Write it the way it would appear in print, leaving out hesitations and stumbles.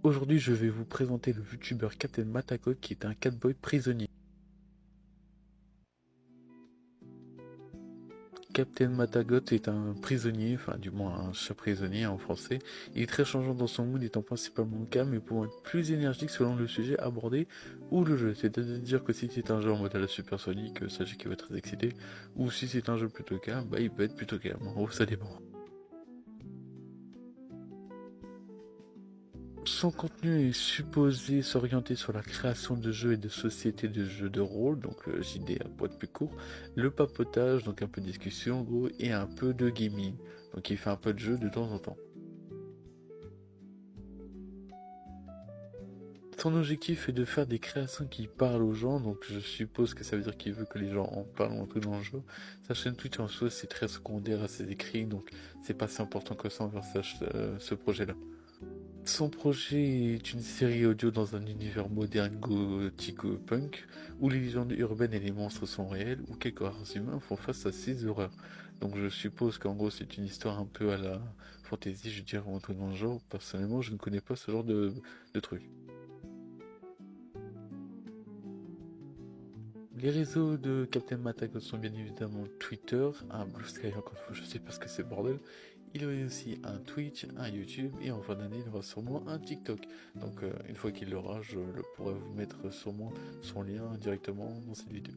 Aujourd'hui, je vais vous présenter le youtubeur Captain Matagot qui est un catboy prisonnier. Captain Matagot est un prisonnier, enfin du moins un chat prisonnier en français. Il est très changeant dans son mood, étant principalement calme mais pouvant être plus énergique selon le sujet abordé ou le jeu. C'est-à-dire que si c'est un jeu en mode à la supersonique, sachez qu'il va être très excité. Ou si c'est un jeu plutôt calme, bah il peut être plutôt calme. En gros, ça dépend. Son contenu est supposé s'orienter sur la création de jeux et de sociétés de jeux de rôle, donc le JD à poids de plus court, le papotage, donc un peu de discussion en gros, et un peu de gaming. Donc il fait un peu de jeu de temps en temps. Son objectif est de faire des créations qui parlent aux gens, donc je suppose que ça veut dire qu'il veut que les gens en parlent un peu dans le jeu. Sa chaîne Twitch en soi c'est très secondaire à ses écrits, donc c'est pas si important que ça envers ce projet-là. Son projet est une série audio dans un univers moderne gothico-punk, où les légendes urbaines et les monstres sont réels, où quelques rares humains font face à ces horreurs. Donc je suppose qu'en gros c'est une histoire un peu à la fantasy, je dirais, ou un truc dans le genre. Personnellement, je ne connais pas ce genre de truc. Les réseaux de Captain Matagot sont bien évidemment Twitter, un Blue Sky, encore une fois, je sais pas ce que c'est bordel. Il aurait aussi un Twitch, un YouTube et en fin d'année il aura sûrement un TikTok. Donc une fois qu'il l'aura, je pourrai vous mettre sûrement son lien directement dans cette vidéo.